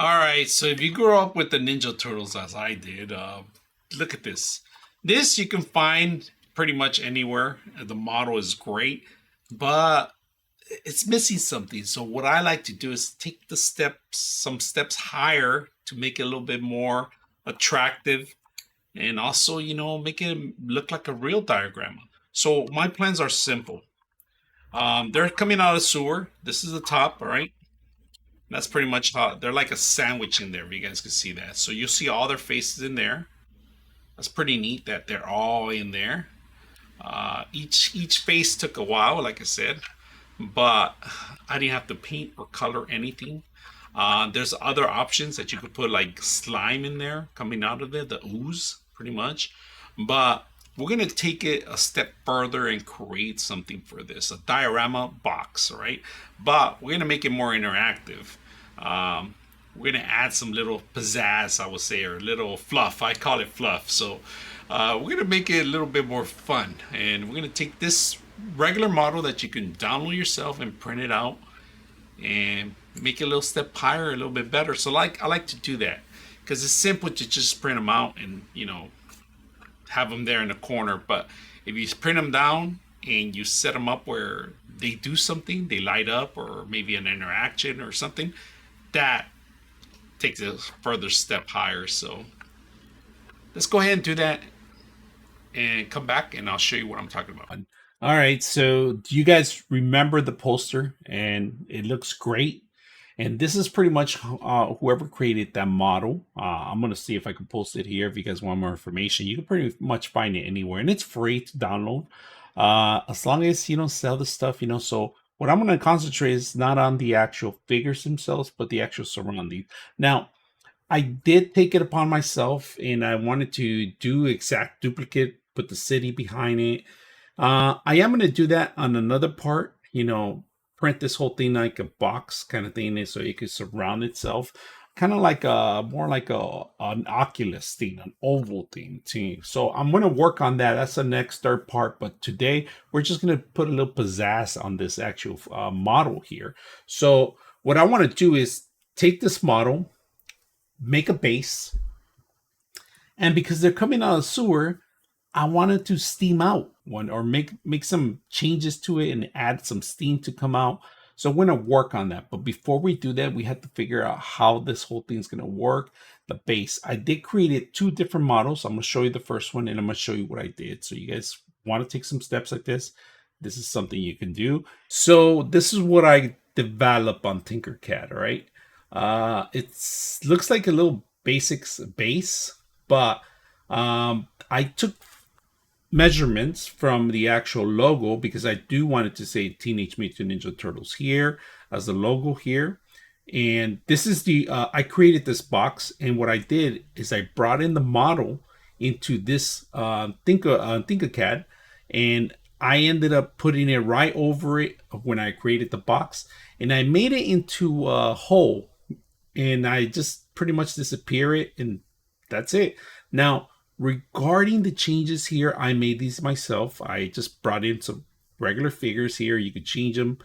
All right, so if you grew up with the Ninja Turtles as I did, look at this. This you can find pretty much anywhere. The model is great, but it's missing something. So what I like to do is take the steps, some steps higher to make it a little bit more attractive, and also, make it look like a real diagram. So my plans are simple. They're coming out of sewer. This is the top, all right? That's pretty much how they're like a sandwich in there. If you guys can see that, so you see all their faces in there. That's pretty neat that they're all in there. Each face took a while, like I said, but I didn't have to paint or color anything. There's other options that you could put like slime in there coming out of it, the ooze, pretty much. But we're gonna take it a step further and create something for this, a diorama box, right? But we're gonna make it more interactive. We're gonna add some little pizzazz, I would say, or little fluff. I call it fluff. So we're gonna make it a little bit more fun, and we're gonna take this regular model that you can download yourself and print it out and make it a little step higher, a little bit better. So I like to do that because it's simple to just print them out and have them there in the corner. But if you print them down and you set them up where they do something, they light up, or maybe an interaction or something, that takes a further step higher. So let's go ahead and do that and come back and I'll show you what I'm talking about. All right, so do you guys remember the poster? And it looks great. And this is pretty much whoever created that model. I'm going to see if I can post it here. If you guys want more information, you can pretty much find it anywhere. And it's free to download as long as you don't sell the stuff, So what I'm going to concentrate is not on the actual figures themselves, but the actual surrounding. Now, I did take it upon myself, and I wanted to do exact duplicate, put the city behind it. I am going to do that on another part, print this whole thing like a box kind of thing, so it could surround itself, kind of like more like an Oculus thing, an oval thing too. So I'm going to work on that. That's the next third part. But today we're just going to put a little pizzazz on this actual model here. So what I want to do is take this model, make a base, and because they're coming out of sewer, I wanted to steam out one or make some changes to it and add some steam to come out. So we're going to work on that. But before we do that, we have to figure out how this whole thing's going to work. The base. I did create two different models. I'm going to show you the first one and I'm going to show you what I did. So you guys want to take some steps like this. This is something you can do. So this is what I developed on Tinkercad, all right? It looks like a little basics base, but I took measurements from the actual logo because I do want it to say Teenage Mutant Ninja Turtles here as the logo here. And this is the I created this box, and what I did is I brought in the model into this Tinkercad, and I ended up putting it right over it when I created the box, and I made it into a hole, and I just pretty much disappear it, and that's it. Now, regarding the changes here, I made these myself. I just brought in some regular figures here. You could change them,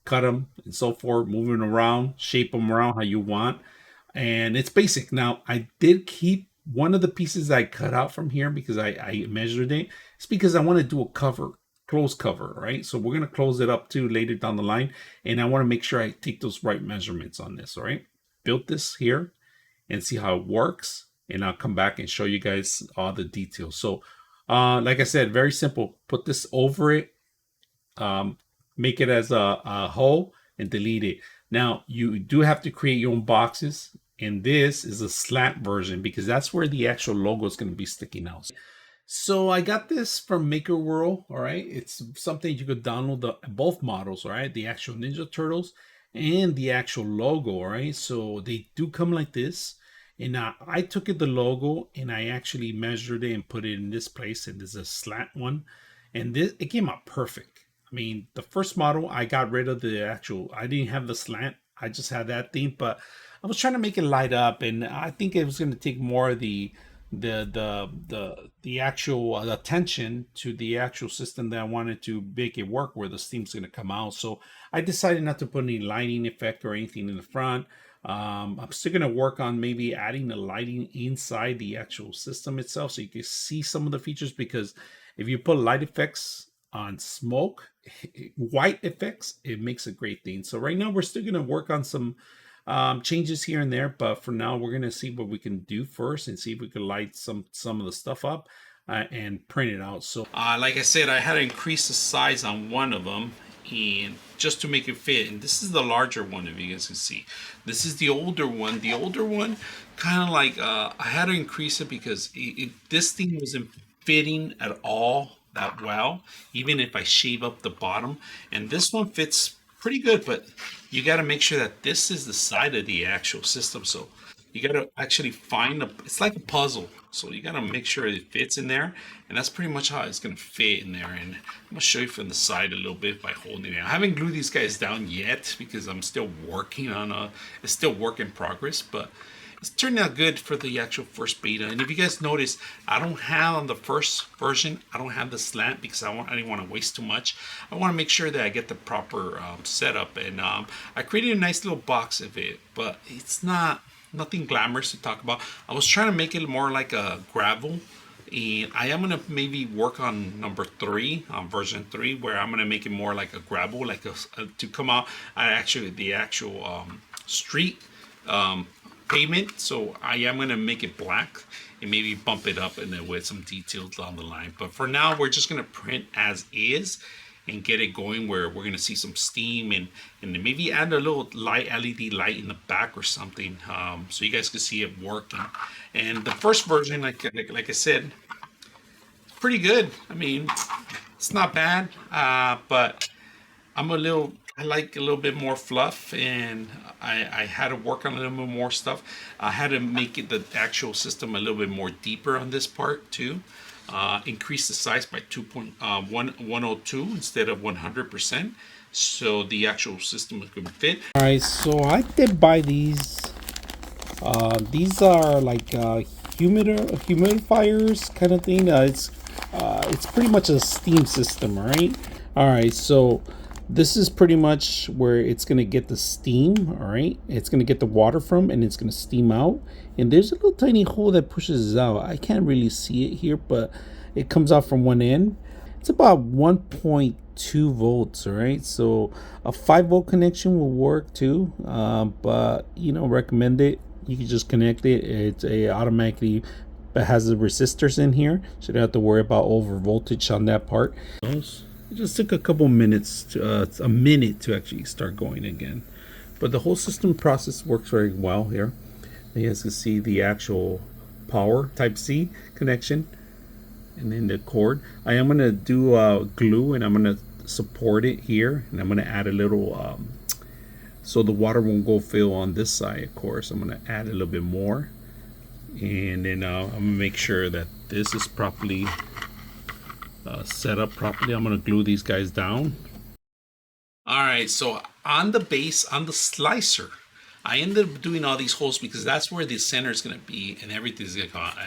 cut them, and so forth, move them around, shape them around how you want. And it's basic. Now, I did keep one of the pieces I cut out from here because I measured it. It's because I want to do a cover, close cover, right? So we're going to close it up too later down the line. And I want to make sure I take those right measurements on this, all right? Built this here and see how it works. And I'll come back and show you guys all the details. So, like I said, very simple. Put this over it, make it as a hole, and delete it. Now, you do have to create your own boxes, and this is a slant version because that's where the actual logo is going to be sticking out. So I got this from Maker World, all right? It's something you could download both models, all right? The actual Ninja Turtles and the actual logo, all right? So they do come like this. And I took the logo and I actually measured it and put it in this place. And this is a slant one. And it came out perfect. I mean, the first model, I got rid of the actual, I didn't have the slant. I just had that thing, but I was trying to make it light up. And I think it was going to take more of the actual attention to the actual system that I wanted to make it work where the steam's going to come out. So I decided not to put any lighting effect or anything in the front. I'm still going to work on maybe adding the lighting inside the actual system itself so you can see some of the features, because if you put light effects on smoke, white effects, it makes a great thing. So right now we're still going to work on some changes here and there, but for now we're going to see what we can do first and see if we can light some of the stuff up and print it out. So like I said, I had to increase the size on one of them, and just to make it fit. And this is the larger one, if you guys can see. This is the older one. The older one, kind of like I had to increase it because this thing wasn't fitting at all that well, even if I shave up the bottom. And this one fits pretty good, but you got to make sure that this is the side of the actual system. So you got to actually find it's like a puzzle. So you got to make sure it fits in there. And that's pretty much how it's going to fit in there. And I'm going to show you from the side a little bit by holding it. I haven't glued these guys down yet because I'm still working on it's still work in progress, but it's turned out good for the actual first beta. And if you guys notice, I don't have on the first version, I don't have the slant because I didn't want to waste too much. I want to make sure that I get the proper setup. And I created a nice little box of it, but it's nothing glamorous to talk about. I was trying to make it more like a gravel, and I am gonna maybe work on number 3, on version 3, where I'm gonna make it more like a gravel, like to come out actually the actual street pavement. So I am gonna make it black and maybe bump it up and then with some details down the line. But for now, we're just gonna print as is and get it going, where we're gonna see some steam and maybe add a little light LED light in the back or something, so you guys can see it working. And the first version, like I said, pretty good. I mean, it's not bad, but I like a little bit more fluff, and I had to work on a little bit more stuff. I had to make it the actual system a little bit more deeper on this part too. Increase the size by 102 instead of 100%, so the actual system could fit. all right, so I did buy these. These are like humidifiers kind of thing. It's pretty much a steam system, right? All right, so this is pretty much where it's gonna get the steam. All right, it's gonna get the water from, and it's gonna steam out. And there's a little tiny hole that pushes out. I can't really see it here, but it comes out from one end. It's about 1.2 volts. All right, so a 5-volt connection will work too, but recommend it. You can just connect it. It's automatically, but has the resistors in here, so you don't have to worry about over voltage on that part. It just took a couple minutes to a minute to actually start going again, but the whole system process works very well here. You guys can see the actual power type C connection, and then the cord. I am gonna do glue, and I'm gonna support it here, and I'm gonna add a little so the water won't go fill on this side. Of course, I'm gonna add a little bit more, and then I'm gonna make sure that this is properly set up properly. I'm gonna glue these guys down. All right, so on the base, on the slicer, I ended up doing all these holes because that's where the center is going to be and everything's going to come out.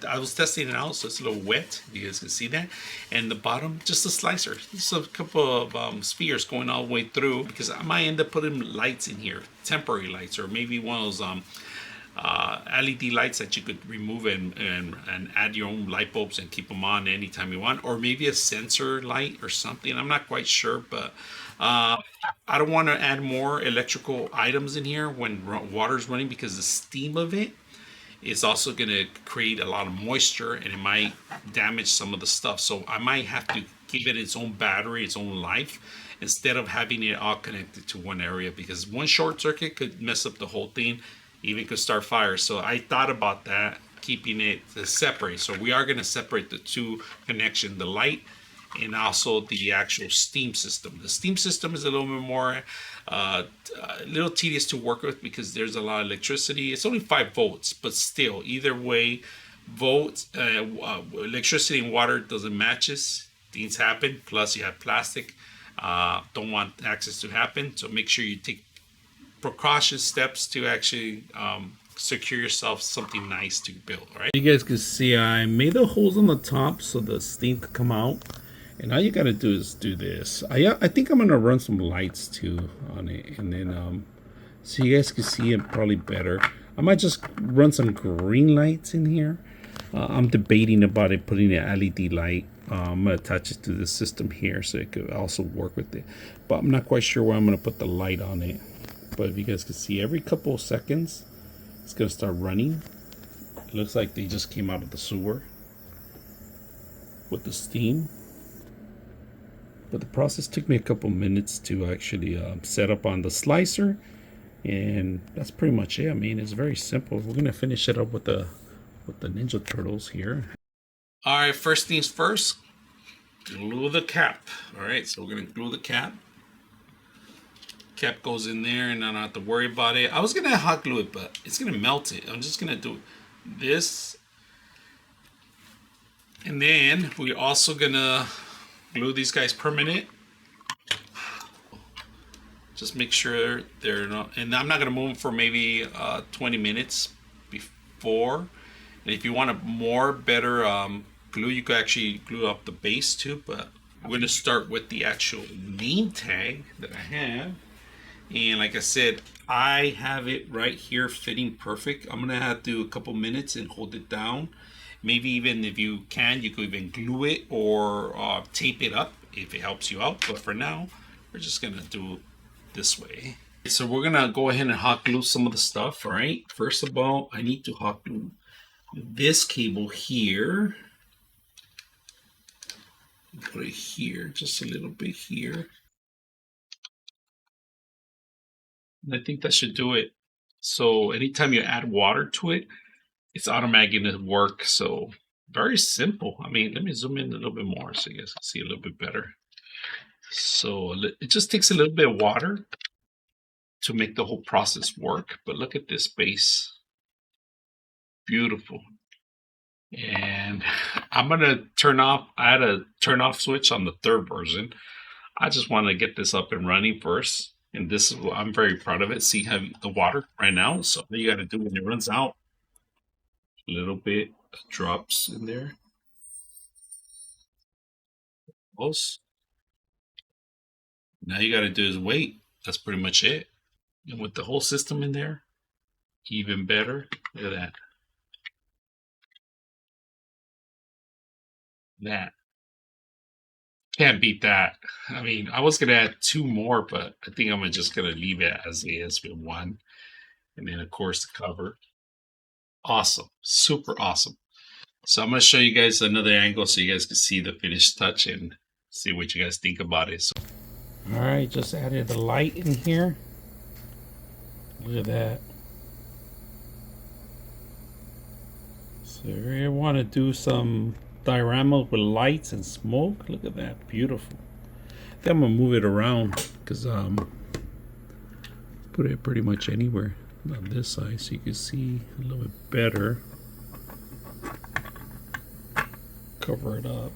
I was testing it out, so it's a little wet. You guys can see that. And the bottom, just a slicer. Just a couple of spheres going all the way through, because I might end up putting lights in here, temporary lights, or maybe one of those LED lights that you could remove and add your own light bulbs and keep them on anytime you want, or maybe a sensor light or something. I'm not quite sure, but I don't want to add more electrical items in here when water's running, because the steam of it is also going to create a lot of moisture and it might damage some of the stuff. So I might have to give it its own battery, its own life, instead of having it all connected to one area, because one short circuit could mess up the whole thing, even could start fires. So I thought about that, keeping it separate. So we are going to separate the two connections, the light and also the actual steam system. The steam system is a little bit more a little tedious to work with because there's a lot of electricity. It's only 5 volts, but still, either way, electricity and water doesn't matches. Things happen. Plus, you have plastic. Don't want access to happen. So make sure you take precaution steps to actually secure yourself something nice to build. All right. You guys can see I made the holes on the top so the steam could come out. And all you gotta do is do this. I think I'm gonna run some lights too on it, and then so you guys can see it probably better. I might just run some green lights in here. I'm debating about it, putting an LED light. I'm gonna attach it to the system here so it could also work with it, but I'm not quite sure where I'm gonna put the light on it. But if you guys can see, every couple of seconds it's gonna start running. It looks like they just came out of the sewer with the steam. But the process took me a couple minutes to actually set up on the slicer, and that's pretty much it. I mean, it's very simple. We're gonna finish it up with the Ninja Turtles here. All right, first things first, glue the cap. All right, so we're gonna glue the cap. Cap goes in there, and I don't have to worry about it. I was gonna hot glue it, but it's gonna melt it. I'm just gonna do this, and then we're also gonna glue these guys permanent. Just make sure they're not, and I'm not gonna move them for maybe 20 minutes before. And if you want a more better glue, you could actually glue up the base too, but we're going to start with the actual name tag that I have. And like I said, I have it right here fitting perfect. I'm going to have to do a couple minutes and hold it down. Maybe even if you can, you could even glue it or tape it up if it helps you out. But for now, we're just going to do it this way. So we're going to go ahead and hot glue some of the stuff, all right? First of all, I need to hot glue this cable here. Put it here, just a little bit here. And I think that should do it. So anytime you add water to it, it's automatically going to work. So very simple. I mean, let me zoom in a little bit more so you guys can see a little bit better. So it just takes a little bit of water to make the whole process work. But look at this base. Beautiful. And I'm gonna turn off. I had a turn off switch on the third version. I just want to get this up and running first, and this is what I'm very proud of it. See how the water right now. So what you got to do when it runs out, a little bit drops in there. Close. Now you got to do is wait. That's pretty much it. And with the whole system in there, even better. Look at that. That. Can't beat that. I mean, I was gonna add two more, but I think I'm just gonna leave it as is with one. And then of course the cover. Awesome. Super awesome. So I'm gonna show you guys another angle so you guys can see the finished touch and see what you guys think about it. So, all right, just added the light in here. Look at that. So if you want to do some diorama with lights and smoke, look at that, beautiful. I think I'm gonna move it around because put it pretty much anywhere on this side so you can see a little bit better. Cover it up.